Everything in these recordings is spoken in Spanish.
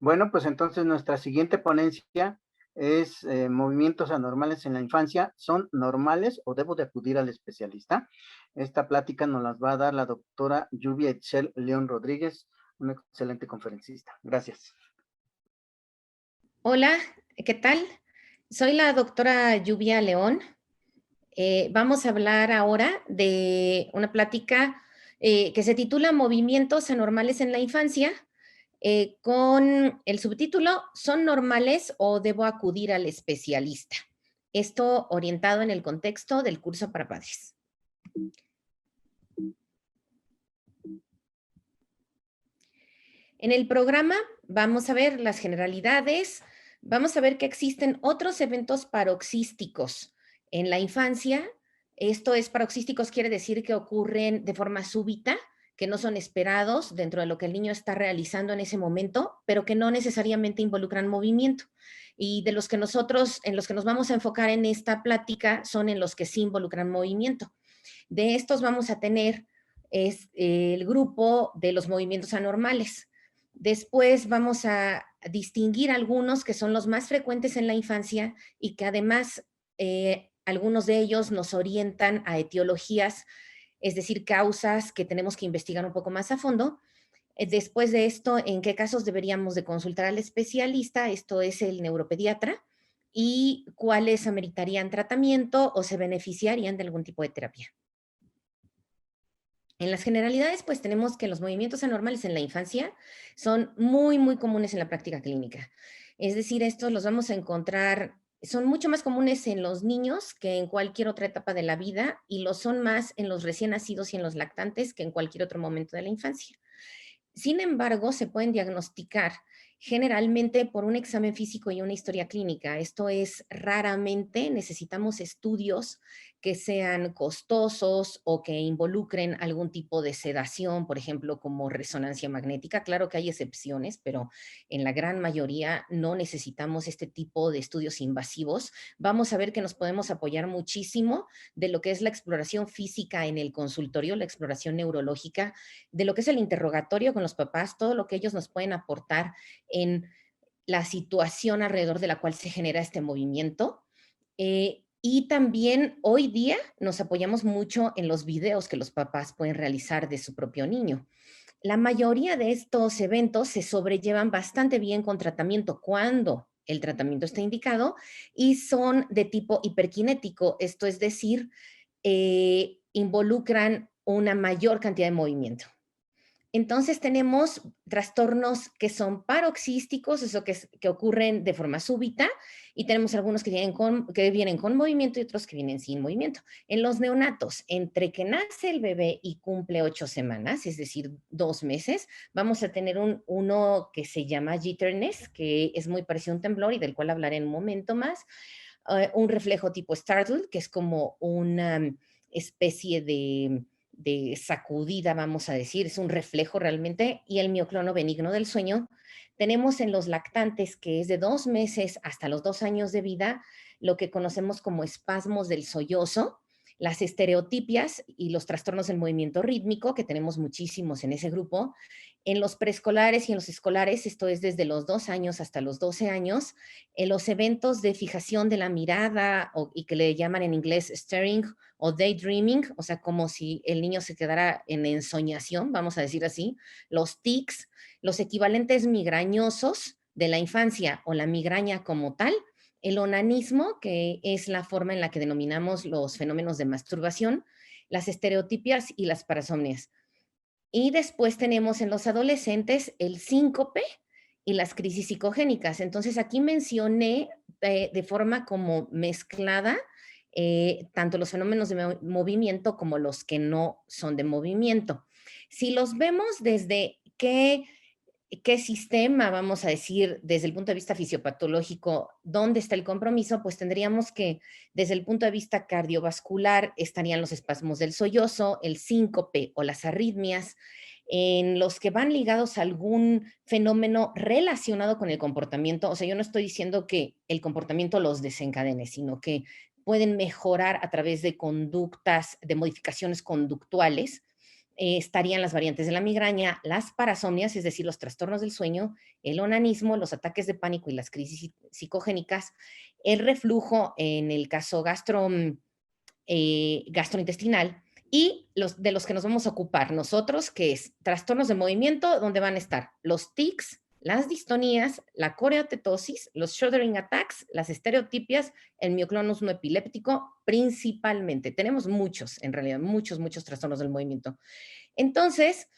Bueno, pues entonces nuestra siguiente ponencia es movimientos anormales en la infancia. ¿Son normales o debo de acudir al especialista? Esta plática nos las va a dar la doctora Lluvia Itzel León Rodríguez, una excelente conferencista. Gracias. Hola, ¿qué tal? Soy la doctora Lluvia León. Vamos a hablar ahora de una plática que se titula Movimientos anormales en la infancia, con el subtítulo ¿Son normales o debo acudir al especialista? Esto orientado en el contexto del curso para padres. En el programa vamos a ver las generalidades, vamos a ver que existen otros eventos paroxísticos en la infancia. Esto es, paroxísticos quiere decir que ocurren de forma súbita, que no son esperados dentro de lo que el niño está realizando en ese momento, pero que no necesariamente involucran movimiento. Y de los que nosotros, en los que nos vamos a enfocar en esta plática, son en los que sí involucran movimiento. De estos vamos a tener el grupo de los movimientos anormales. Después vamos a distinguir algunos que son los más frecuentes en la infancia y que además algunos de ellos nos orientan a etiologías, es decir, causas que tenemos que investigar un poco más a fondo. Después de esto, ¿en qué casos deberíamos de consultar al especialista? Esto es el neuropediatra. Y cuáles ameritarían tratamiento o se beneficiarían de algún tipo de terapia. En las generalidades, pues tenemos que los movimientos anormales en la infancia son muy, muy comunes en la práctica clínica. Es decir, estos los vamos a encontrar, son mucho más comunes en los niños que en cualquier otra etapa de la vida y lo son más en los recién nacidos y en los lactantes que en cualquier otro momento de la infancia. Sin embargo, se pueden diagnosticar generalmente por un examen físico y una historia clínica. Esto es, raramente necesitamos estudios que sean costosos o que involucren algún tipo de sedación, por ejemplo, como resonancia magnética. Claro que hay excepciones, pero en la gran mayoría no necesitamos este tipo de estudios invasivos. Vamos a ver que nos podemos apoyar muchísimo de lo que es la exploración física en el consultorio, la exploración neurológica, de lo que es el interrogatorio con los papás, todo lo que ellos nos pueden aportar en la situación alrededor de la cual se genera este movimiento. Y también hoy día nos apoyamos mucho en los videos que los papás pueden realizar de su propio niño. La mayoría de estos eventos se sobrellevan bastante bien con tratamiento cuando el tratamiento está indicado y son de tipo hiperkinético, esto es decir, involucran una mayor cantidad de movimiento. Entonces tenemos trastornos que son paroxísticos, eso que ocurren de forma súbita, y tenemos algunos que vienen con movimiento y otros que vienen sin movimiento. En los neonatos, entre que nace el bebé y cumple 8 semanas, es decir, 2 meses, vamos a tener uno que se llama jitterness, que es muy parecido a un temblor y del cual hablaré en un momento más. Un reflejo tipo startle, que es como una especie de sacudida, vamos a decir, es un reflejo realmente, y el mioclono benigno del sueño. Tenemos en los lactantes, que es de 2 meses hasta los 2 años de vida, lo que conocemos como espasmos del sollozo, las estereotipias y los trastornos del movimiento rítmico, que tenemos muchísimos en ese grupo. En los preescolares y en los escolares, esto es desde los 2 años hasta los 12 años, en los eventos de fijación de la mirada y que le llaman en inglés staring o daydreaming, o sea, como si el niño se quedara en ensoñación, vamos a decir así, los tics, los equivalentes migrañosos de la infancia o la migraña como tal, el onanismo, que es la forma en la que denominamos los fenómenos de masturbación, las estereotipias y las parasomnias. Y después tenemos en los adolescentes el síncope y las crisis psicogénicas. Entonces, aquí mencioné de forma como mezclada tanto los fenómenos de movimiento como los que no son de movimiento. Si los vemos desde qué sistema, vamos a decir, desde el punto de vista fisiopatológico, dónde está el compromiso, pues tendríamos que, desde el punto de vista cardiovascular, estarían los espasmos del sollozo, el síncope o las arritmias, en los que van ligados a algún fenómeno relacionado con el comportamiento. O sea, yo no estoy diciendo que el comportamiento los desencadene, sino que pueden mejorar a través de conductas, de modificaciones conductuales. estarían las variantes de la migraña, las parasomnias, es decir, los trastornos del sueño, el onanismo, los ataques de pánico y las crisis psicogénicas, el reflujo en el caso gastrointestinal, y de los que nos vamos a ocupar nosotros, que es trastornos de movimiento, donde van a estar los tics, las distonías, la coreotetosis, los shuddering attacks, las estereotipias, el mioclonus no epiléptico, principalmente. Tenemos muchos, en realidad, muchos trastornos del movimiento. Entonces,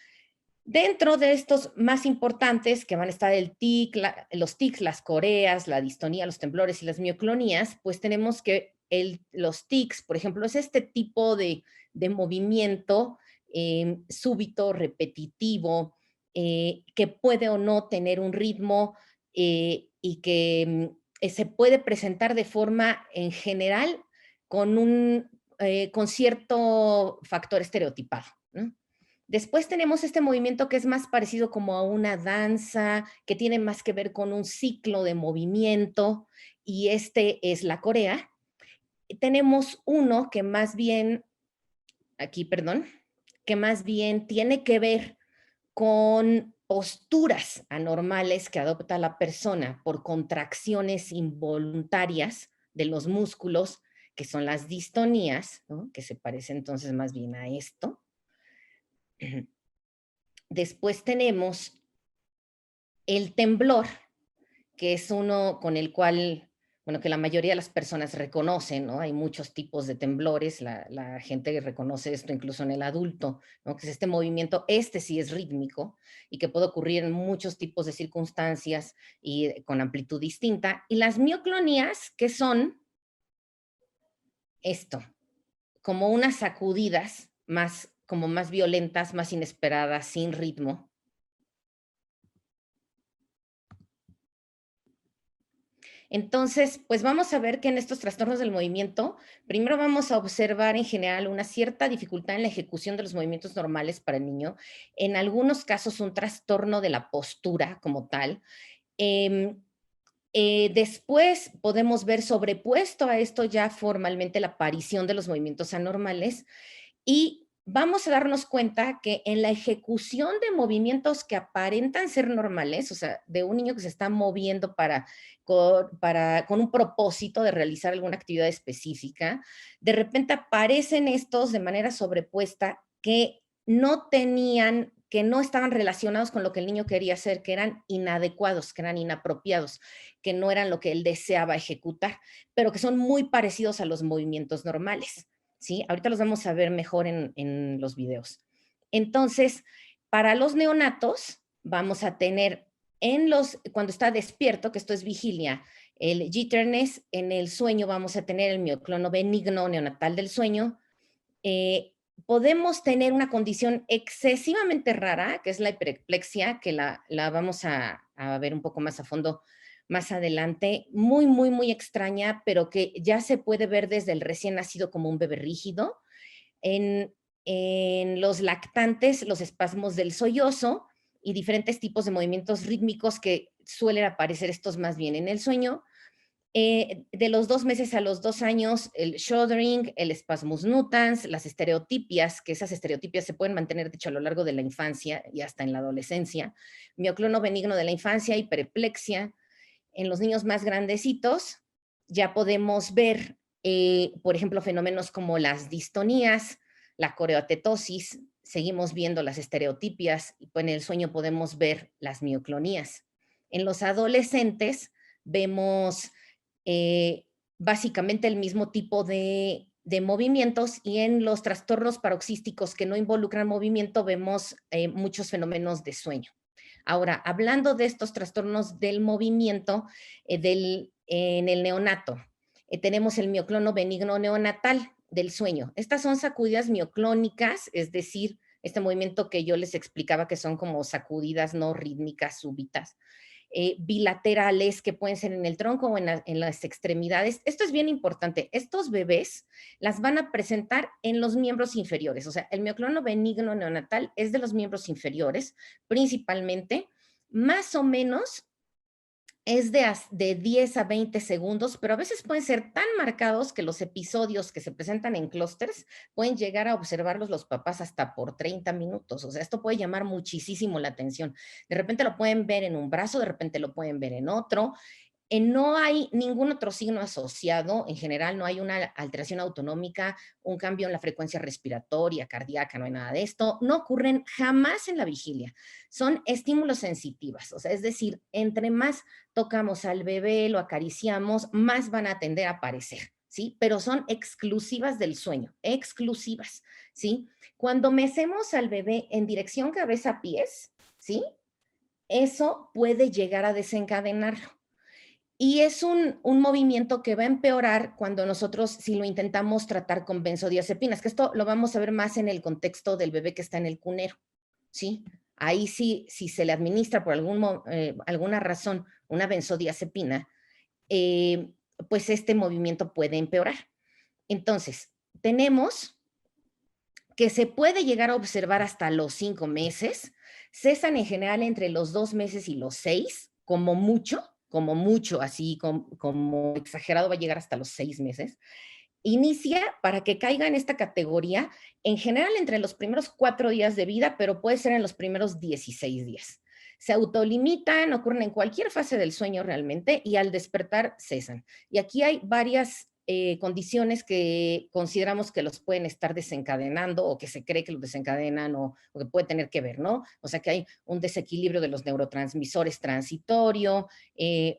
dentro de estos más importantes, que van a estar el tic, los tics, las coreas, la distonía, los temblores y las mioclonías, pues tenemos que los tics, por ejemplo, es este tipo de movimiento súbito, repetitivo, que puede o no tener un ritmo y que se puede presentar de forma en general con cierto factor estereotipado, ¿no? Después tenemos este movimiento que es más parecido como a una danza, que tiene más que ver con un ciclo de movimiento, y este es la corea. Tenemos uno que más bien, aquí, perdón, que más bien tiene que ver con posturas anormales que adopta la persona por contracciones involuntarias de los músculos, que son las distonías, ¿no? Que se parece entonces más bien a esto. Después tenemos el temblor, que es uno con el cual, bueno, que la mayoría de las personas reconocen, ¿no? Hay muchos tipos de temblores, la gente reconoce esto incluso en el adulto, ¿no? Que es este movimiento, este sí es rítmico y que puede ocurrir en muchos tipos de circunstancias y con amplitud distinta. Y las mioclonías, que son esto, como unas sacudidas como más violentas, más inesperadas, sin ritmo. Entonces, pues vamos a ver que en estos trastornos del movimiento, primero vamos a observar en general una cierta dificultad en la ejecución de los movimientos normales para el niño, en algunos casos un trastorno de la postura como tal. Después podemos ver sobrepuesto a esto ya formalmente la aparición de los movimientos anormales, y vamos a darnos cuenta que en la ejecución de movimientos que aparentan ser normales, o sea, de un niño que se está moviendo con un propósito de realizar alguna actividad específica, de repente aparecen estos de manera sobrepuesta que no estaban relacionados con lo que el niño quería hacer, que eran inadecuados, que eran inapropiados, que no eran lo que él deseaba ejecutar, pero que son muy parecidos a los movimientos normales. ¿Sí? Ahorita los vamos a ver mejor en los videos. Entonces, para los neonatos, vamos a tener cuando está despierto, que esto es vigilia, el jitterness. En el sueño vamos a tener el mioclono benigno neonatal del sueño. Podemos tener una condición excesivamente rara, que es la hiperplexia, que la vamos a ver un poco más a fondo más adelante, muy extraña, pero que ya se puede ver desde el recién nacido como un bebé rígido. En los lactantes, los espasmos del sollozo y diferentes tipos de movimientos rítmicos que suelen aparecer estos más bien en el sueño. De los 2 meses a los 2 años, el shuddering, el spasmus nutans, las estereotipias, que esas estereotipias se pueden mantener, de hecho, a lo largo de la infancia y hasta en la adolescencia. Mioclono benigno de la infancia, hiperplexia. En los niños más grandecitos ya podemos ver, por ejemplo, fenómenos como las distonías, la coreotetosis, seguimos viendo las estereotipias, y en el sueño podemos ver las mioclonías. En los adolescentes vemos básicamente el mismo tipo de movimientos, y en los trastornos paroxísticos que no involucran movimiento vemos muchos fenómenos de sueño. Ahora, hablando de estos trastornos del movimiento en el neonato, tenemos el mioclono benigno neonatal del sueño. Estas son sacudidas mioclónicas, es decir, este movimiento que yo les explicaba que son como sacudidas no rítmicas súbitas. Bilaterales que pueden ser en el tronco o en las extremidades. Esto es bien importante. Estos bebés las van a presentar en los miembros inferiores. O sea, el mioclono benigno neonatal es de los miembros inferiores, principalmente, más o menos es de 10 a 20 segundos, pero a veces pueden ser tan marcados que los episodios que se presentan en clústeres pueden llegar a observarlos los papás hasta por 30 minutos. O sea, esto puede llamar muchísimo la atención. De repente lo pueden ver en un brazo, de repente lo pueden ver en otro. No hay ningún otro signo asociado, en general no hay una alteración autonómica, un cambio en la frecuencia respiratoria, cardíaca, no hay nada de esto, no ocurren jamás en la vigilia, son estímulos sensitivas, o sea, es decir, entre más tocamos al bebé, lo acariciamos, más van a tender a aparecer, ¿sí? Pero son exclusivas del sueño, exclusivas, ¿sí? Cuando mecemos al bebé en dirección cabeza-pies, ¿sí? Eso puede llegar a desencadenarlo. Y es un movimiento que va a empeorar cuando nosotros, si lo intentamos tratar con benzodiazepinas, que esto lo vamos a ver más en el contexto del bebé que está en el cunero, ¿sí? Ahí sí, si se le administra por alguna razón una benzodiazepina, eh, pues este movimiento puede empeorar. Entonces, tenemos que se puede llegar a observar hasta los 5 meses, cesan en general entre los 2 meses y los 6, como mucho, así como exagerado va a llegar hasta los 6 meses. Inicia para que caiga en esta categoría, en general entre los primeros 4 días de vida, pero puede ser en los primeros 16 días. Se autolimitan, ocurren en cualquier fase del sueño realmente y al despertar cesan. Y aquí hay varias condiciones que consideramos que los pueden estar desencadenando o que se cree que los desencadenan o que puede tener que ver, ¿no? O sea que hay un desequilibrio de los neurotransmisores transitorio,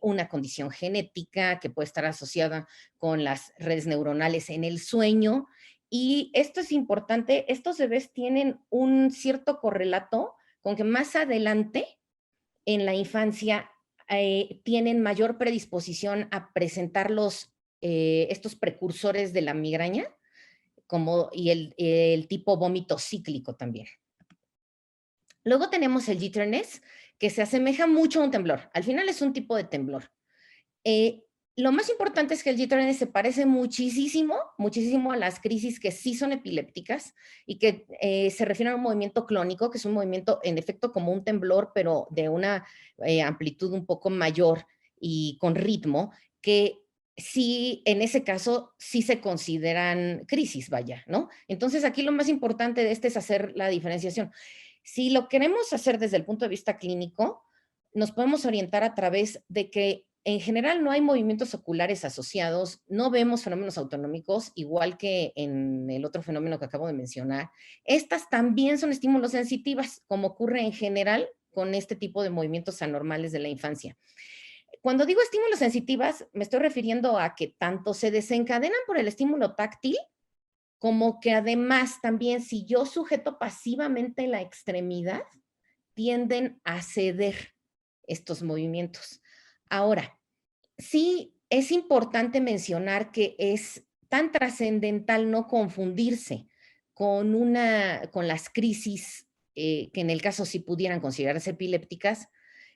una condición genética que puede estar asociada con las redes neuronales en el sueño. Y esto es importante, estos bebés tienen un cierto correlato con que más adelante en la infancia tienen mayor predisposición a presentar estos precursores de la migraña y el tipo vómito cíclico también. Luego tenemos el jitterness, que se asemeja mucho a un temblor. Al final es un tipo de temblor. Eh, lo más importante es que el jitterness se parece muchísimo, muchísimo a las crisis que sí son epilépticas y que se refieren a un movimiento clónico, que es un movimiento en efecto como un temblor, pero de una amplitud un poco mayor y con ritmo, que sí, en ese caso, sí se consideran crisis, vaya, ¿no? Entonces aquí lo más importante de este es hacer la diferenciación. Si lo queremos hacer desde el punto de vista clínico, nos podemos orientar a través de que en general no hay movimientos oculares asociados, no vemos fenómenos autonómicos, igual que en el otro fenómeno que acabo de mencionar. Estas también son estímulos sensitivas, como ocurre en general con este tipo de movimientos anormales de la infancia. Cuando digo estímulos sensitivas, me estoy refiriendo a que tanto se desencadenan por el estímulo táctil, como que además también si yo sujeto pasivamente la extremidad, tienden a ceder estos movimientos. Ahora, sí es importante mencionar que es tan trascendental no confundirse con las crisis, que en el caso sí pudieran considerarse epilépticas,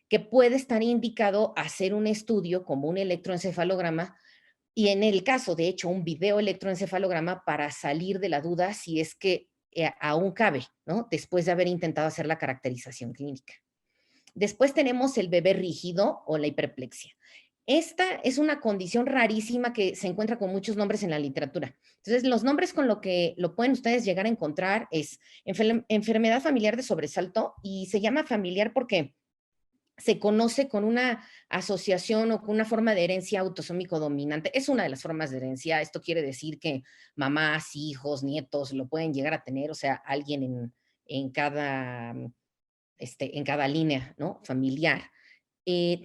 que puede estar indicado hacer un estudio como un electroencefalograma y en el caso, de hecho, un video electroencefalograma para salir de la duda si es que aún cabe, ¿no? Después de haber intentado hacer la caracterización clínica. Después tenemos el bebé rígido o la hiperplexia. Esta es una condición rarísima que se encuentra con muchos nombres en la literatura. Entonces, los nombres con lo que lo pueden ustedes llegar a encontrar es enfermedad familiar de sobresalto y se llama familiar porque se conoce con una asociación o con una forma de herencia autosómico dominante. Es una de las formas de herencia. Esto quiere decir que mamás, hijos, nietos lo pueden llegar a tener, o sea, alguien en cada en cada línea, ¿no? Familiar.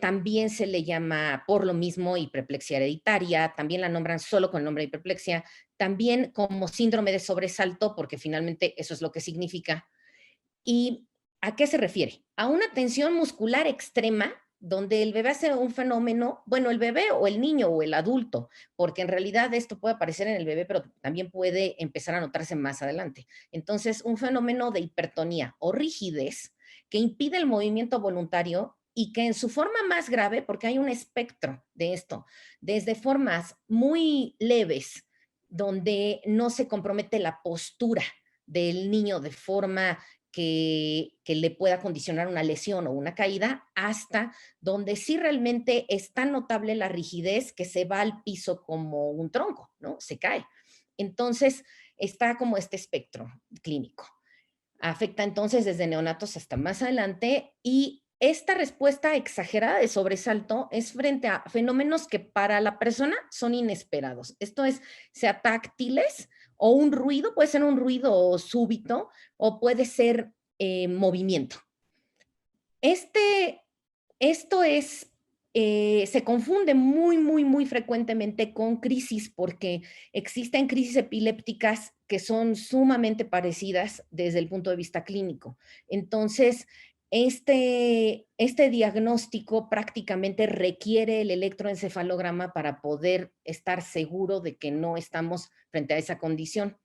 También se le llama por lo mismo hiperplexia hereditaria, también la nombran solo con el nombre de hiperplexia, también como síndrome de sobresalto, porque finalmente eso es lo que significa. ¿Y a qué se refiere? A una tensión muscular extrema donde el bebé hace un fenómeno, bueno, el bebé o el niño o el adulto, porque en realidad esto puede aparecer en el bebé, pero también puede empezar a notarse más adelante. Entonces, un fenómeno de hipertonía o rigidez que impide el movimiento voluntario y que en su forma más grave, porque hay un espectro de esto, desde formas muy leves, donde no se compromete la postura del niño de forma que le pueda condicionar una lesión o una caída, hasta donde sí realmente es tan notable la rigidez que se va al piso como un tronco, ¿no? Se cae. Entonces, está como este espectro clínico. Afecta entonces desde neonatos hasta más adelante y esta respuesta exagerada de sobresalto es frente a fenómenos que para la persona son inesperados. Esto es, sea táctiles o un ruido, puede ser un ruido súbito o puede ser movimiento. Esto es, se confunde muy frecuentemente con crisis porque existen crisis epilépticas que son sumamente parecidas desde el punto de vista clínico. Entonces, este diagnóstico prácticamente requiere el electroencefalograma para poder estar seguro de que no estamos frente a esa condición.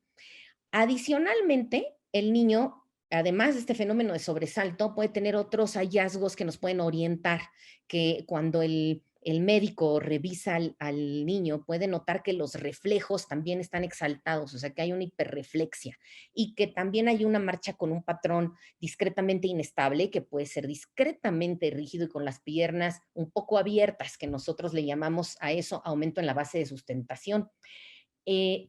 Adicionalmente, el niño, además de este fenómeno de sobresalto, puede tener otros hallazgos que nos pueden orientar, que cuando el médico revisa al niño, puede notar que los reflejos también están exaltados, o sea, que hay una hiperreflexia y que también hay una marcha con un patrón discretamente inestable, que puede ser discretamente rígido y con las piernas un poco abiertas, que nosotros le llamamos a eso aumento en la base de sustentación.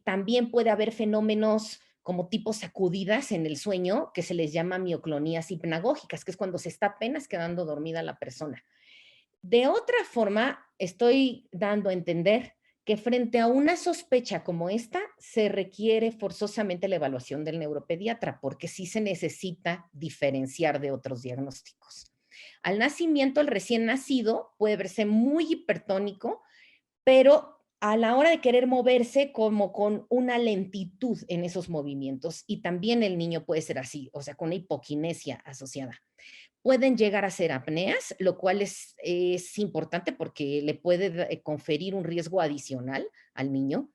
También puede haber fenómenos como tipo sacudidas en el sueño, que se les llama mioclonías hipnagógicas, que es cuando se está apenas quedando dormida la persona. De otra forma, estoy dando a entender que frente a una sospecha como esta, se requiere forzosamente la evaluación del neuropediatra, porque sí se necesita diferenciar de otros diagnósticos. Al nacimiento, el recién nacido puede verse muy hipertónico, pero a la hora de querer moverse como con una lentitud en esos movimientos y también el niño puede ser así, o sea, con una hipoquinesia asociada. Pueden llegar a ser apneas, lo cual es importante porque le puede conferir un riesgo adicional al niño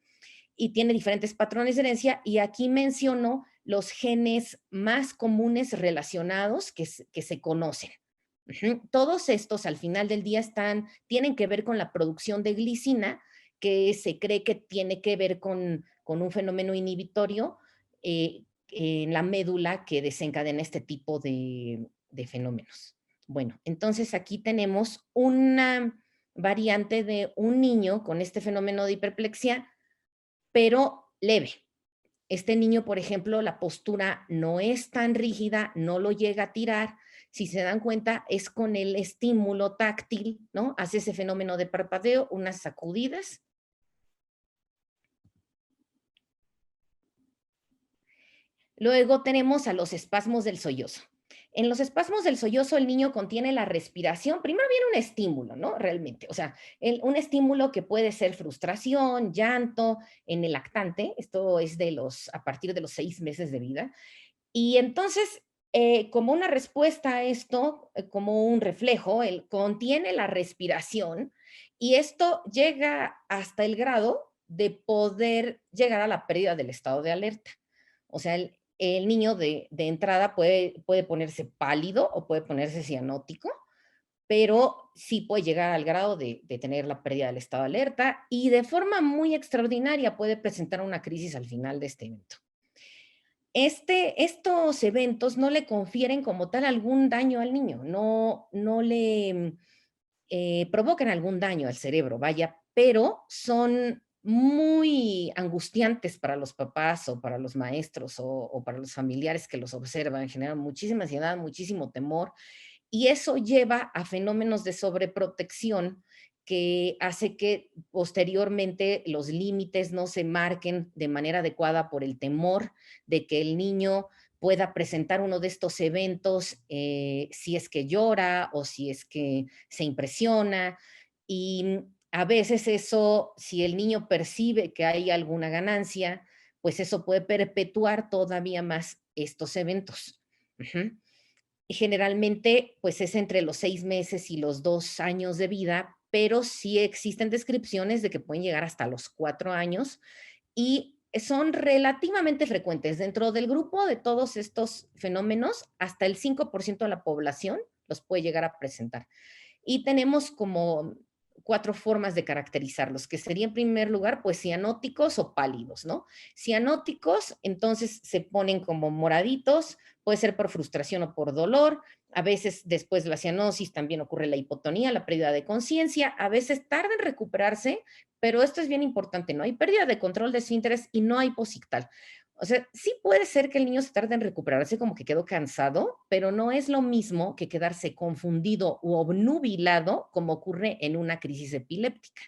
y tiene diferentes patrones de herencia y aquí menciono los genes más comunes relacionados que se conocen. Todos estos al final del día tienen que ver con la producción de glicina, que se cree que tiene que ver con un fenómeno inhibitorio en la médula que desencadena este tipo de fenómenos. Bueno, entonces aquí tenemos una variante de un niño con este fenómeno de hiperplexia, pero leve. Este niño, por ejemplo, la postura no es tan rígida, no lo llega a tirar. Si se dan cuenta, es con el estímulo táctil, ¿no? Hace ese fenómeno de parpadeo, unas sacudidas. Luego tenemos a los espasmos del sollozo. En los espasmos del sollozo el niño contiene la respiración. Primero viene un estímulo, ¿no? Realmente, o sea, un estímulo que puede ser frustración, llanto en el lactante. Esto es a partir de los 6 meses de vida. Y entonces, como una respuesta a esto, como un reflejo, él contiene la respiración y esto llega hasta el grado de poder llegar a la pérdida del estado de alerta. O sea, el niño de entrada puede ponerse pálido o puede ponerse cianótico, pero sí puede llegar al grado de tener la pérdida del estado de alerta y de forma muy extraordinaria puede presentar una crisis al final de este evento. Estos eventos no le confieren como tal algún daño al niño, no le provocan algún daño al cerebro, vaya, pero son muy angustiantes para los papás o para los maestros o para los familiares que los observan, generan muchísima ansiedad, muchísimo temor y eso lleva a fenómenos de sobreprotección que hace que posteriormente los límites no se marquen de manera adecuada por el temor de que el niño pueda presentar uno de estos eventos si es que llora o si es que se impresiona. Y a veces eso, si el niño percibe que hay alguna ganancia, pues eso puede perpetuar todavía más estos eventos. Ujú. Generalmente, pues es entre los 6 meses y los 2 años de vida, pero sí existen descripciones de que pueden llegar hasta los 4 años y son relativamente frecuentes. Dentro del grupo de todos estos fenómenos, hasta el 5% de la población los puede llegar a presentar. Y tenemos como cuatro formas de caracterizarlos, que sería en primer lugar, pues cianóticos o pálidos, ¿no? Cianóticos, entonces se ponen como moraditos, puede ser por frustración o por dolor, a veces después de la cianosis también ocurre la hipotonía, la pérdida de conciencia, a veces tarda en recuperarse, pero esto es bien importante, ¿no? Hay pérdida de control de esfínteres y no hay posictal. O sea, sí puede ser que el niño se tarde en recuperarse, como que quedó cansado, pero no es lo mismo que quedarse confundido u obnubilado como ocurre en una crisis epiléptica.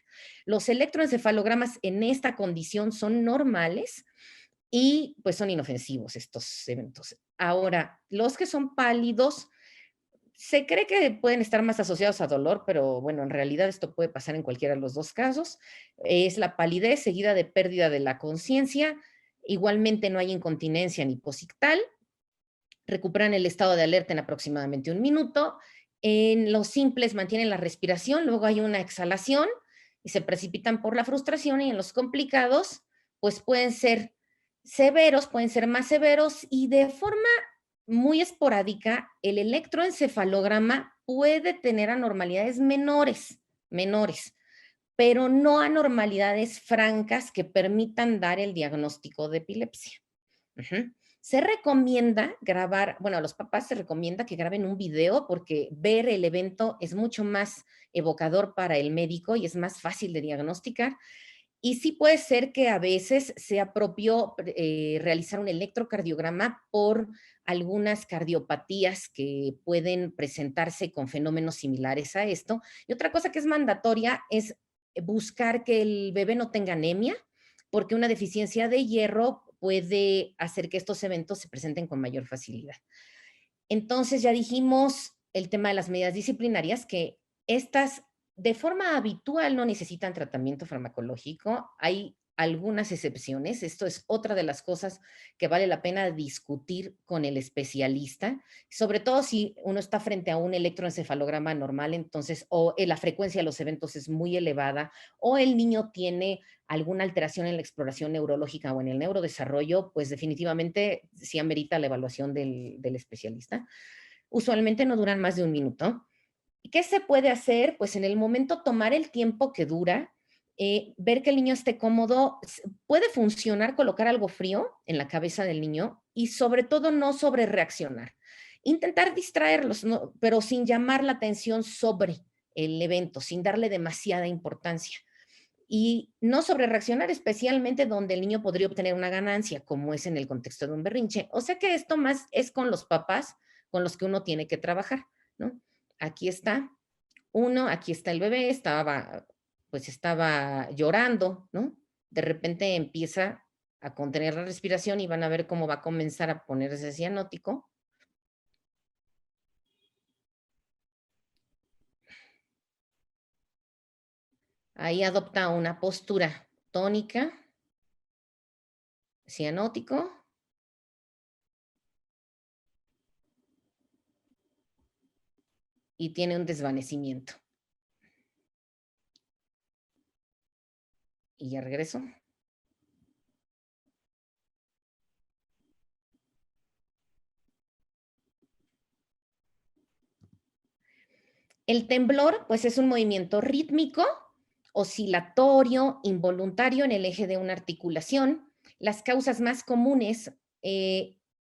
Los electroencefalogramas en esta condición son normales y pues son inofensivos estos eventos. Ahora, los que son pálidos, se cree que pueden estar más asociados a dolor, pero bueno, en realidad esto puede pasar en cualquiera de los dos casos. Es la palidez seguida de pérdida de la conciencia. Igualmente no hay incontinencia ni posictal. Recuperan el estado de alerta en aproximadamente 1 minuto. En los simples mantienen la respiración, luego hay una exhalación y se precipitan por la frustración, y en los complicados, pues pueden ser severos, pueden ser más severos, y de forma muy esporádica, el electroencefalograma puede tener anormalidades menores, pero no anormalidades francas que permitan dar el diagnóstico de epilepsia. Ujú. Se recomienda grabar, bueno, a los papás se recomienda que graben un video porque ver el evento es mucho más evocador para el médico y es más fácil de diagnosticar. Y sí puede ser que a veces sea propio realizar un electrocardiograma por algunas cardiopatías que pueden presentarse con fenómenos similares a esto. Y otra cosa que es mandatoria es buscar que el bebé no tenga anemia, porque una deficiencia de hierro puede hacer que estos eventos se presenten con mayor facilidad. Entonces ya dijimos el tema de las medidas disciplinarias, que estas de forma habitual no necesitan tratamiento farmacológico. Hay algunas excepciones. Esto es otra de las cosas que vale la pena discutir con el especialista, sobre todo si uno está frente a un electroencefalograma normal, entonces, o la frecuencia de los eventos es muy elevada, o el niño tiene alguna alteración en la exploración neurológica o en el neurodesarrollo, pues definitivamente sí amerita la evaluación del especialista. Usualmente no duran más de 1 minuto. ¿Qué se puede hacer? Pues en el momento tomar el tiempo que dura, ver que el niño esté cómodo. Puede funcionar colocar algo frío en la cabeza del niño y sobre todo no sobre reaccionar. Intentar distraerlos, ¿no? Pero sin llamar la atención sobre el evento, sin darle demasiada importancia. Y no sobre reaccionar, especialmente donde el niño podría obtener una ganancia, como es en el contexto de un berrinche. O sea que esto más es con los papás con los que uno tiene que trabajar, ¿no? Aquí está uno, aquí está el bebé, estaba llorando, ¿no? De repente empieza a contener la respiración y van a ver cómo va a comenzar a ponerse cianótico. Ahí adopta una postura tónica, cianótico, y tiene un desvanecimiento. Y ya regreso. El temblor, pues es un movimiento rítmico, oscilatorio, involuntario en el eje de una articulación. Las causas más comunes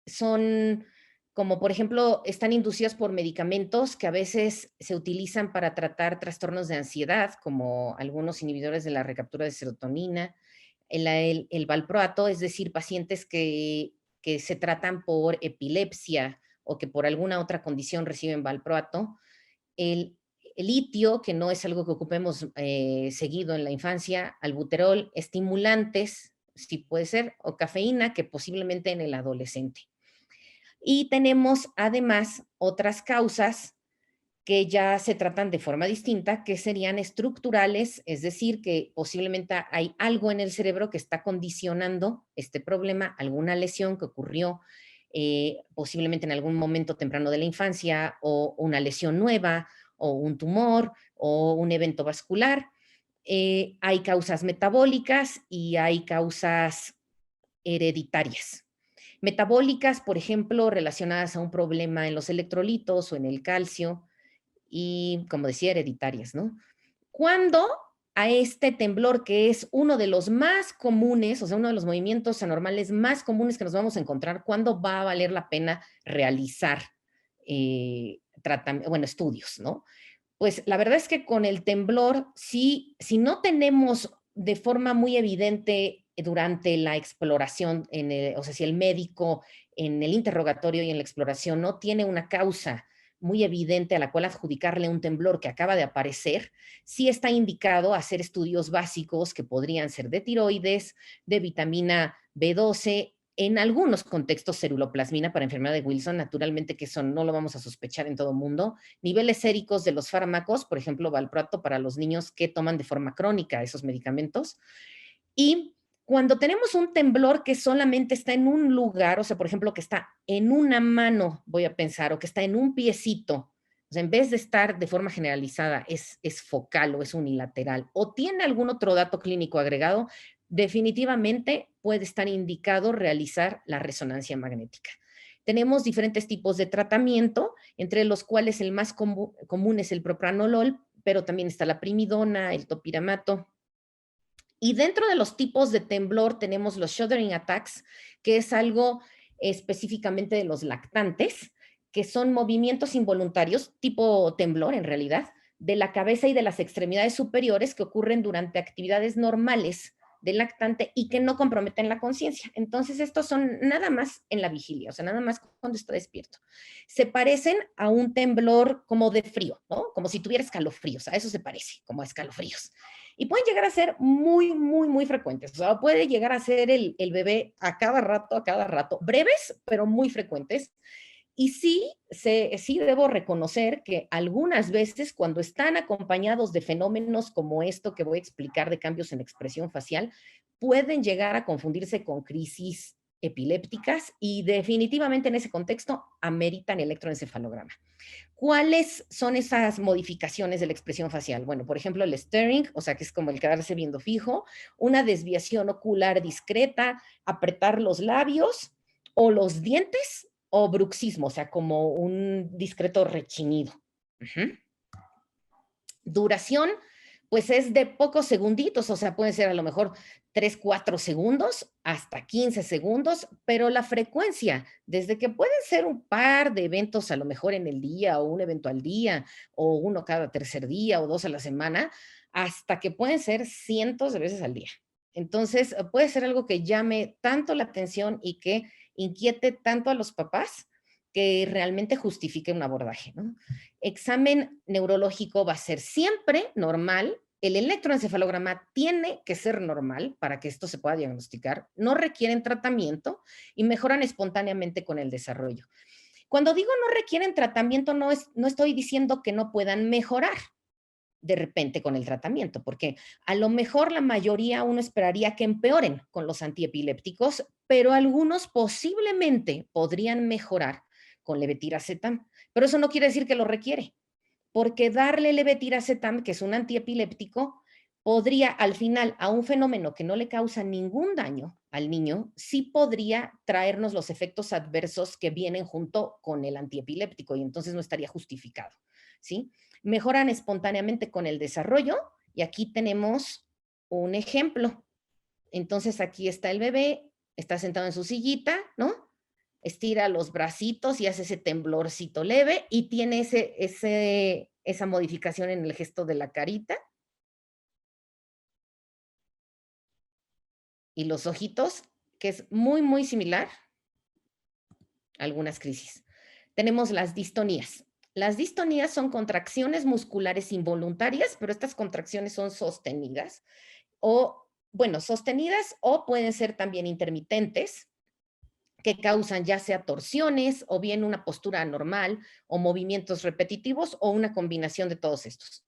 son, como por ejemplo, están inducidas por medicamentos que a veces se utilizan para tratar trastornos de ansiedad, como algunos inhibidores de la recaptura de serotonina, el valproato, es decir, pacientes que se tratan por epilepsia o que por alguna otra condición reciben valproato. El litio, que no es algo que ocupemos seguido en la infancia, albuterol, estimulantes, sí puede ser, o cafeína, que posiblemente en el adolescente. Y tenemos además otras causas que ya se tratan de forma distinta, que serían estructurales, es decir, que posiblemente hay algo en el cerebro que está condicionando este problema, alguna lesión que ocurrió posiblemente en algún momento temprano de la infancia, o una lesión nueva, o un tumor, o un evento vascular. Hay causas metabólicas y hay causas hereditarias. Metabólicas, por ejemplo, relacionadas a un problema en los electrolitos o en el calcio, y como decía, hereditarias, ¿no? ¿Cuándo a este temblor, que es uno de los más comunes, o sea, uno de los movimientos anormales más comunes que nos vamos a encontrar, cuándo va a valer la pena realizar estudios, ¿no? Pues la verdad es que con el temblor, sí, si no tenemos de forma muy evidente durante la exploración, o sea, si el médico en el interrogatorio y en la exploración no tiene una causa muy evidente a la cual adjudicarle un temblor que acaba de aparecer, sí está indicado hacer estudios básicos que podrían ser de tiroides, de vitamina B12, en algunos contextos ceruloplasmina para enfermedad de Wilson, naturalmente que eso no lo vamos a sospechar en todo el mundo, niveles séricos de los fármacos, por ejemplo, valproato para los niños que toman de forma crónica esos medicamentos. Y cuando tenemos un temblor que solamente está en un lugar, o sea, por ejemplo, que está en una mano, voy a pensar, o que está en un piecito, o sea, en vez de estar de forma generalizada, es focal o es unilateral, o tiene algún otro dato clínico agregado, definitivamente puede estar indicado realizar la resonancia magnética. Tenemos diferentes tipos de tratamiento, entre los cuales el más común es el propranolol, pero también está la primidona, el topiramato. Y dentro de los tipos de temblor tenemos los shuddering attacks, que es algo específicamente de los lactantes, que son movimientos involuntarios, tipo temblor en realidad, de la cabeza y de las extremidades superiores que ocurren durante actividades normales del lactante y que no comprometen la conciencia. Entonces, estos son nada más en la vigilia, o sea, nada más cuando está despierto. Se parecen a un temblor como de frío, ¿no? Como si tuviera escalofríos, a eso se parece, como a escalofríos. Y pueden llegar a ser muy, muy, muy frecuentes. O sea, puede llegar a ser el bebé a cada rato, breves, pero muy frecuentes. Y sí debo reconocer que algunas veces cuando están acompañados de fenómenos como esto que voy a explicar de cambios en expresión facial, pueden llegar a confundirse con crisis epilépticas y definitivamente en ese contexto ameritan electroencefalograma. ¿Cuáles son esas modificaciones de la expresión facial? Bueno, por ejemplo, el staring, o sea, que es como el quedarse viendo fijo, una desviación ocular discreta, apretar los labios o los dientes o bruxismo, o sea, como un discreto rechinido. Uh-huh. Duración, pues es de pocos segunditos, o sea, puede ser a lo mejor 3, 4 segundos hasta 15 segundos, pero la frecuencia, desde que pueden ser un par de eventos a lo mejor en el día o un evento al día o uno cada tercer día o 2 a la semana, hasta que pueden ser cientos de veces al día. Entonces, puede ser algo que llame tanto la atención y que inquiete tanto a los papás que realmente justifique un abordaje, ¿no? Examen neurológico va a ser siempre normal. El electroencefalograma tiene que ser normal para que esto se pueda diagnosticar. No requieren tratamiento y mejoran espontáneamente con el desarrollo. Cuando digo no requieren tratamiento, no estoy diciendo que no puedan mejorar de repente con el tratamiento, porque a lo mejor la mayoría uno esperaría que empeoren con los antiepilépticos, pero algunos posiblemente podrían mejorar con levetiracetam, pero eso no quiere decir que lo requiere, porque darle levetiracetam, que es un antiepiléptico, podría al final a un fenómeno que no le causa ningún daño al niño, sí podría traernos los efectos adversos que vienen junto con el antiepiléptico y entonces no estaría justificado, ¿sí? Mejoran espontáneamente con el desarrollo y aquí tenemos un ejemplo. Entonces aquí está el bebé, está sentado en su sillita, ¿no? Estira los bracitos y hace ese temblorcito leve y tiene esa modificación en el gesto de la carita. Y los ojitos, que es muy, muy similar a algunas crisis. Tenemos las distonías. Las distonías son contracciones musculares involuntarias, pero estas contracciones son sostenidas sostenidas o pueden ser también intermitentes, que causan ya sea torsiones o bien una postura anormal o movimientos repetitivos o una combinación de todos estos.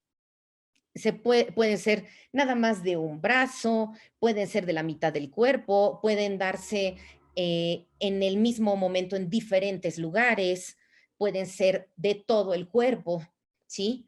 Pueden ser nada más de un brazo, pueden ser de la mitad del cuerpo, pueden darse en el mismo momento en diferentes lugares, pueden ser de todo el cuerpo, ¿sí?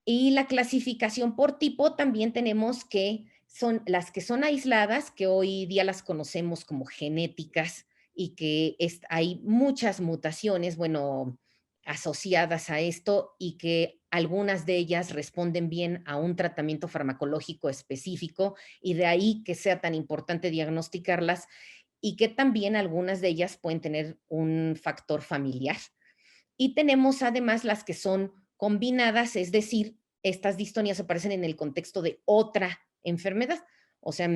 Y la clasificación por tipo también tenemos que son las que son aisladas, que hoy día las conocemos como genéticas y que hay muchas mutaciones, bueno, asociadas a esto y que algunas de ellas responden bien a un tratamiento farmacológico específico y de ahí que sea tan importante diagnosticarlas y que también algunas de ellas pueden tener un factor familiar. Y tenemos además las que son combinadas, es decir, estas distonías aparecen en el contexto de otra enfermedad, o sea,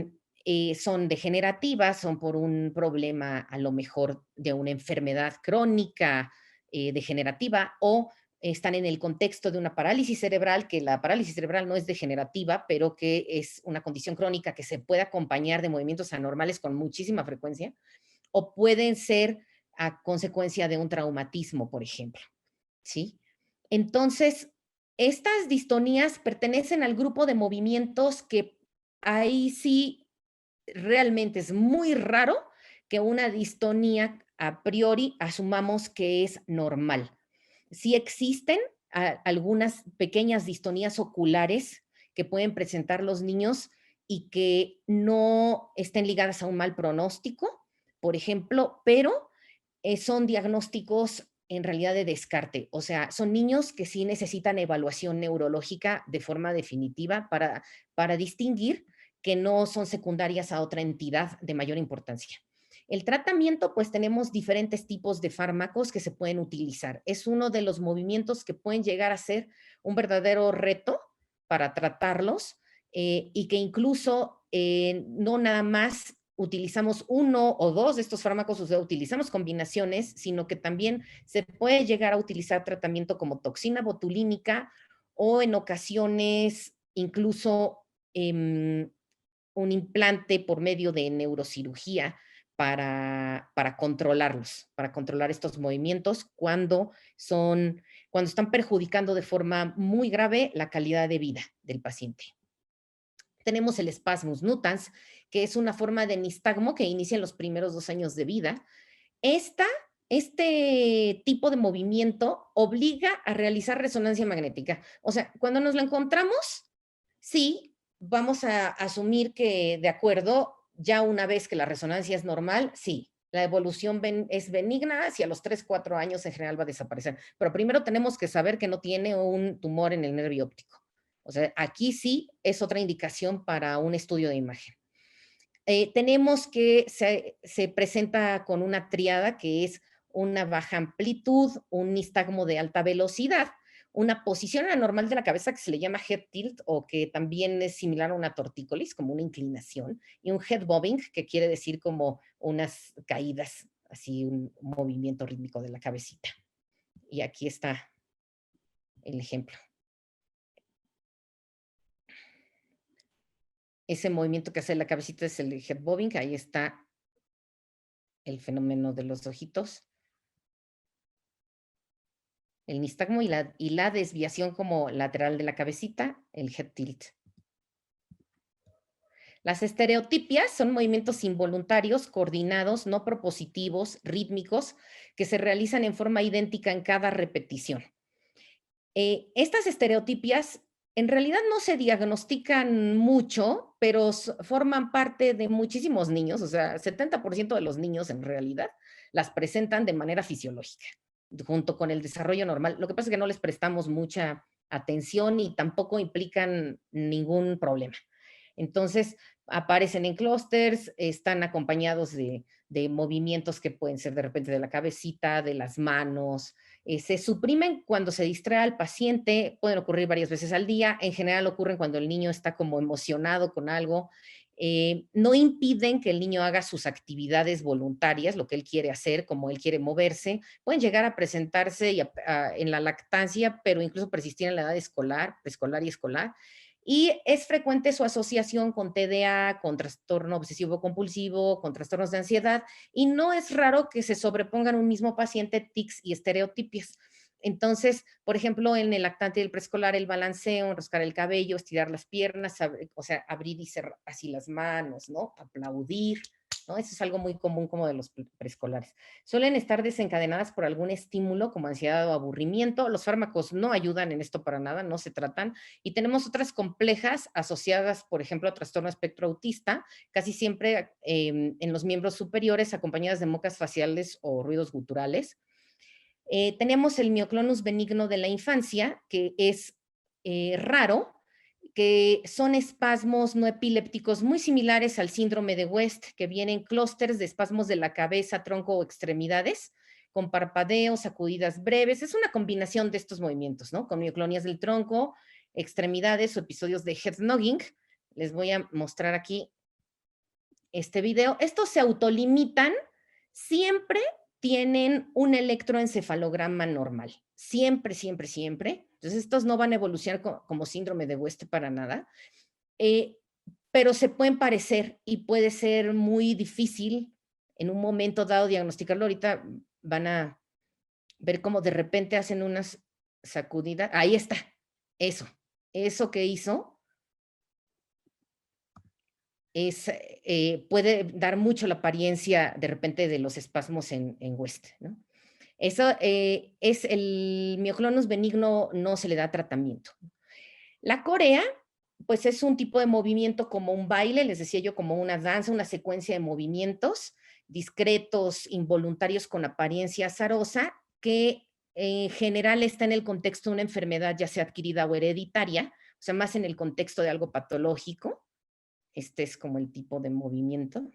son degenerativas, son por un problema a lo mejor de una enfermedad crónica degenerativa o están en el contexto de una parálisis cerebral, que la parálisis cerebral no es degenerativa, pero que es una condición crónica que se puede acompañar de movimientos anormales con muchísima frecuencia, o pueden ser a consecuencia de un traumatismo, por ejemplo, ¿sí? Entonces, estas distonías pertenecen al grupo de movimientos que ahí sí realmente es muy raro que una distonía a priori asumamos que es normal. Sí existen algunas pequeñas distonías oculares que pueden presentar los niños y que no estén ligadas a un mal pronóstico, por ejemplo, pero son diagnósticos en realidad de descarte. O sea, son niños que sí necesitan evaluación neurológica de forma definitiva para distinguir que no son secundarias a otra entidad de mayor importancia. El tratamiento, pues tenemos diferentes tipos de fármacos que se pueden utilizar. Es uno de los movimientos que pueden llegar a ser un verdadero reto para tratarlos y que incluso no nada más utilizamos uno o dos de estos fármacos, o sea, utilizamos combinaciones, sino que también se puede llegar a utilizar tratamiento como toxina botulínica o en ocasiones incluso un implante por medio de neurocirugía para controlarlos, para controlar estos movimientos cuando están perjudicando de forma muy grave la calidad de vida del paciente. Tenemos el spasmus nutans, que es una forma de nistagmo que inicia en los primeros 2 años de vida. Esta, este tipo de movimiento obliga a realizar resonancia magnética. O sea, cuando nos la encontramos, sí, vamos a asumir que de acuerdo, ya una vez que la resonancia es normal, sí, la evolución es benigna, hacia los 3, 4 años en general va a desaparecer. Pero primero tenemos que saber que no tiene un tumor en el nervio óptico. O sea, aquí sí es otra indicación para un estudio de imagen. Tenemos que se presenta con una triada que es una baja amplitud, un nistagmo de alta velocidad, una posición anormal de la cabeza que se le llama head tilt o que también es similar a una tortícolis, como una inclinación, y un head bobbing, que quiere decir como unas caídas, así un movimiento rítmico de la cabecita. Y aquí está el ejemplo. Ese movimiento que hace la cabecita es el head bobbing, ahí está el fenómeno de los ojitos. El nistagmo y la desviación como lateral de la cabecita, el head tilt. Las estereotipias son movimientos involuntarios, coordinados, no propositivos, rítmicos, que se realizan en forma idéntica en cada repetición. Estas estereotipias en realidad no se diagnostican mucho, pero forman parte de muchísimos niños, o sea, 70% de los niños en realidad las presentan de manera fisiológica, junto con el desarrollo normal. Lo que pasa es que no les prestamos mucha atención y tampoco implican ningún problema. Entonces, aparecen en clústeres, están acompañados de movimientos que pueden ser de repente de la cabecita, de las manos, se suprimen cuando se distrae al paciente, pueden ocurrir varias veces al día, en general ocurren cuando el niño está como emocionado con algo, no impiden que el niño haga sus actividades voluntarias, lo que él quiere hacer, como él quiere moverse, pueden llegar a presentarse en la lactancia, pero incluso persistir en la edad escolar, preescolar y escolar, y es frecuente su asociación con TDA, con trastorno obsesivo compulsivo, con trastornos de ansiedad, y no es raro que se sobrepongan un mismo paciente tics y estereotipias. Entonces, por ejemplo, en el lactante y el preescolar, el balanceo, enroscar el cabello, estirar las piernas, o sea, abrir y cerrar así las manos, ¿no? Aplaudir, ¿no? Eso es algo muy común como de los preescolares. Suelen estar desencadenadas por algún estímulo como ansiedad o aburrimiento. Los fármacos no ayudan en esto para nada, no se tratan. Y tenemos otras complejas asociadas, por ejemplo, a trastorno espectro autista, casi siempre en los miembros superiores, acompañadas de mocas faciales o ruidos guturales. Tenemos el mioclonus benigno de la infancia, que es raro, que son espasmos no epilépticos muy similares al síndrome de West, que vienen clústeres de espasmos de la cabeza, tronco o extremidades, con parpadeos, sacudidas breves. Es una combinación de estos movimientos, ¿no? Con mioclonias del tronco, extremidades o episodios de head nodding. Les voy a mostrar aquí este video. Estos se autolimitan, siempre tienen un electroencefalograma normal. Siempre, siempre, siempre. Entonces, estos no van a evolucionar como síndrome de West para nada. Pero se pueden parecer y puede ser muy difícil en un momento dado diagnosticarlo. Ahorita van a ver cómo de repente hacen unas sacudidas. Ahí está, eso que hizo es, puede dar mucho la apariencia de repente de los espasmos en West, ¿no? Eso es el mioclonus benigno, no se le da tratamiento. La corea, pues es un tipo de movimiento como un baile, les decía yo, como una danza, una secuencia de movimientos discretos, involuntarios con apariencia azarosa, que en general está en el contexto de una enfermedad ya sea adquirida o hereditaria, o sea, más en el contexto de algo patológico. Este es como el tipo de movimiento.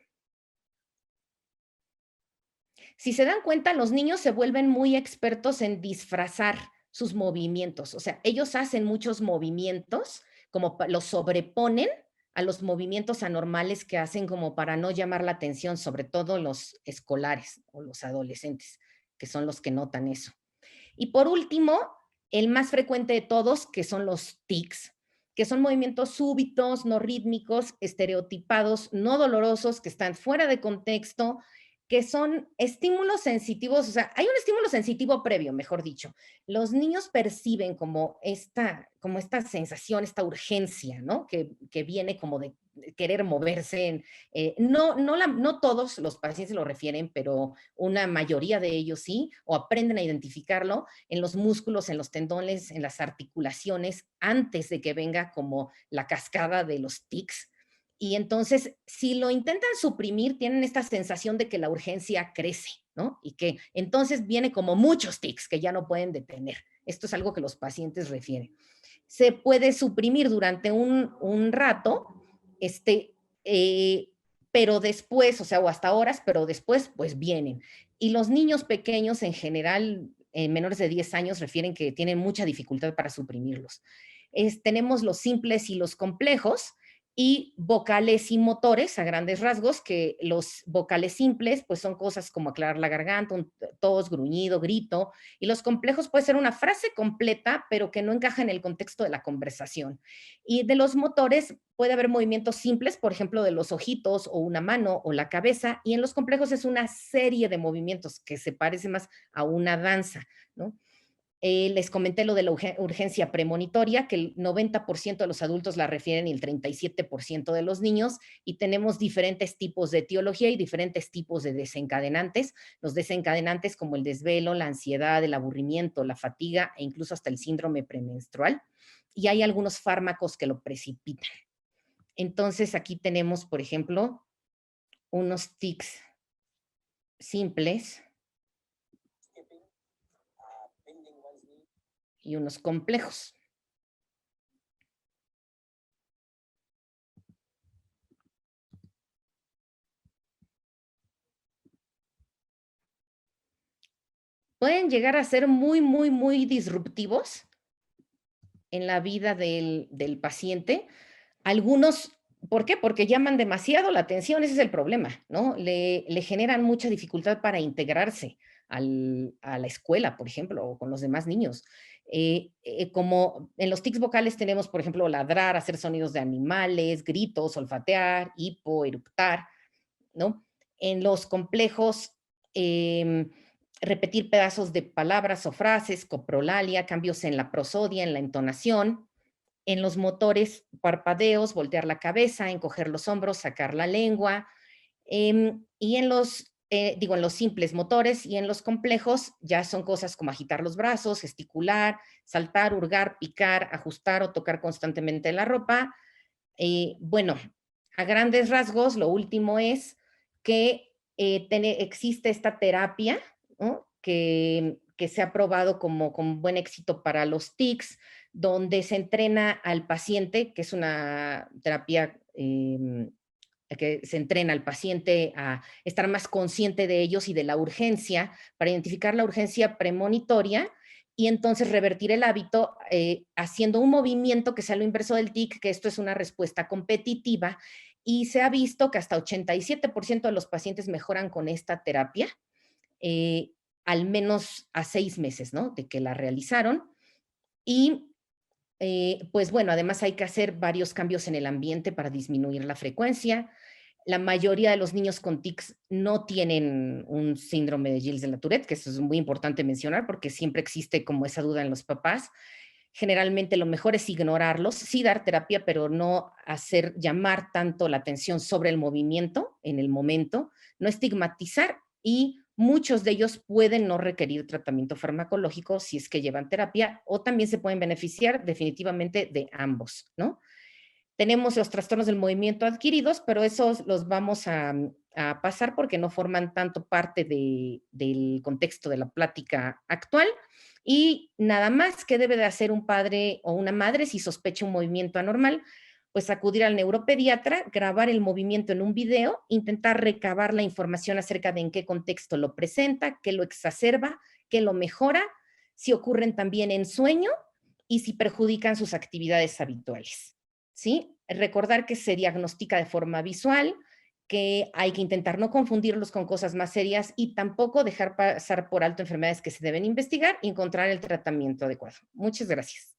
Si se dan cuenta, los niños se vuelven muy expertos en disfrazar sus movimientos. O sea, ellos hacen muchos movimientos, como los sobreponen a los movimientos anormales que hacen como para no llamar la atención, sobre todo los escolares o los adolescentes, que son los que notan eso. Y por último, el más frecuente de todos, que son los tics, que son movimientos súbitos, no rítmicos, estereotipados, no dolorosos, que están fuera de contexto, que son estímulos sensitivos, o sea, hay un estímulo sensitivo previo, mejor dicho. Los niños perciben como esta sensación, esta urgencia, ¿no? Que viene como de querer moverse. No todos los pacientes lo refieren, pero una mayoría de ellos sí, o aprenden a identificarlo en los músculos, en los tendones, en las articulaciones, antes de que venga como la cascada de los tics. Y entonces, si lo intentan suprimir, tienen esta sensación de que la urgencia crece, ¿no? Y que entonces viene como muchos tics que ya no pueden detener. Esto es algo que los pacientes refieren. Se puede suprimir durante un rato, eh, pero después, o sea, o hasta horas, pero después, pues vienen. Y los niños pequeños en general, menores de 10 años, refieren que tienen mucha dificultad para suprimirlos. Tenemos los simples y los complejos, y vocales y motores a grandes rasgos, que los vocales simples pues son cosas como aclarar la garganta, un tos, gruñido, grito, y los complejos puede ser una frase completa pero que no encaja en el contexto de la conversación. Y de los motores puede haber movimientos simples, por ejemplo de los ojitos o una mano o la cabeza, y en los complejos es una serie de movimientos que se parece más a una danza, ¿no? Les comenté lo de la urgencia premonitoria, que el 90% de los adultos la refieren y el 37% de los niños, y tenemos diferentes tipos de etiología y diferentes tipos de desencadenantes. Los desencadenantes como el desvelo, la ansiedad, el aburrimiento, la fatiga e incluso hasta el síndrome premenstrual. Y hay algunos fármacos que lo precipitan. Entonces aquí tenemos, por ejemplo, unos tics simples y unos complejos. Pueden llegar a ser muy, muy, muy disruptivos en la vida del paciente. Algunos, ¿por qué? Porque llaman demasiado la atención, ese es el problema, ¿no? Le generan mucha dificultad para integrarse a la escuela, por ejemplo, o con los demás niños. Como en los tics vocales tenemos, por ejemplo, ladrar, hacer sonidos de animales, gritos, olfatear, hipo, eructar, ¿no? En los complejos, repetir pedazos de palabras o frases, coprolalia, cambios en la prosodia, en la entonación. En los motores, parpadeos, voltear la cabeza, encoger los hombros, sacar la lengua. Y en en los simples motores y en los complejos ya son cosas como agitar los brazos, gesticular, saltar, hurgar, picar, ajustar o tocar constantemente la ropa. Bueno, a grandes rasgos, lo último es que existe esta terapia, ¿no? que se ha probado como con buen éxito para los tics, donde se entrena al paciente, que es una terapia que se entrena al paciente a estar más consciente de ellos y de la urgencia, para identificar la urgencia premonitoria y entonces revertir el hábito haciendo un movimiento que sea lo inverso del tic, que esto es una respuesta competitiva, y se ha visto que hasta 87% de los pacientes mejoran con esta terapia, eh, al menos a 6 meses, ¿no? De que la realizaron. Y pues bueno, además hay que hacer varios cambios en el ambiente para disminuir la frecuencia. La mayoría de los niños con tics no tienen un síndrome de Gilles de la Tourette, que eso es muy importante mencionar porque siempre existe como esa duda en los papás. Generalmente lo mejor es ignorarlos, sí dar terapia, pero no hacer llamar tanto la atención sobre el movimiento en el momento, no estigmatizar, y muchos de ellos pueden no requerir tratamiento farmacológico si es que llevan terapia, o también se pueden beneficiar definitivamente de ambos, ¿no? Tenemos los trastornos del movimiento adquiridos, pero esos los vamos a pasar porque no forman tanto parte del contexto de la plática actual. Y nada más que debe de hacer un padre o una madre si sospecha un movimiento anormal, pues acudir al neuropediatra, grabar el movimiento en un video, intentar recabar la información acerca de en qué contexto lo presenta, qué lo exacerba, qué lo mejora, si ocurren también en sueño y si perjudican sus actividades habituales. ¿Sí? Recordar que se diagnostica de forma visual, que hay que intentar no confundirlos con cosas más serias y tampoco dejar pasar por alto enfermedades que se deben investigar y encontrar el tratamiento adecuado. Muchas gracias.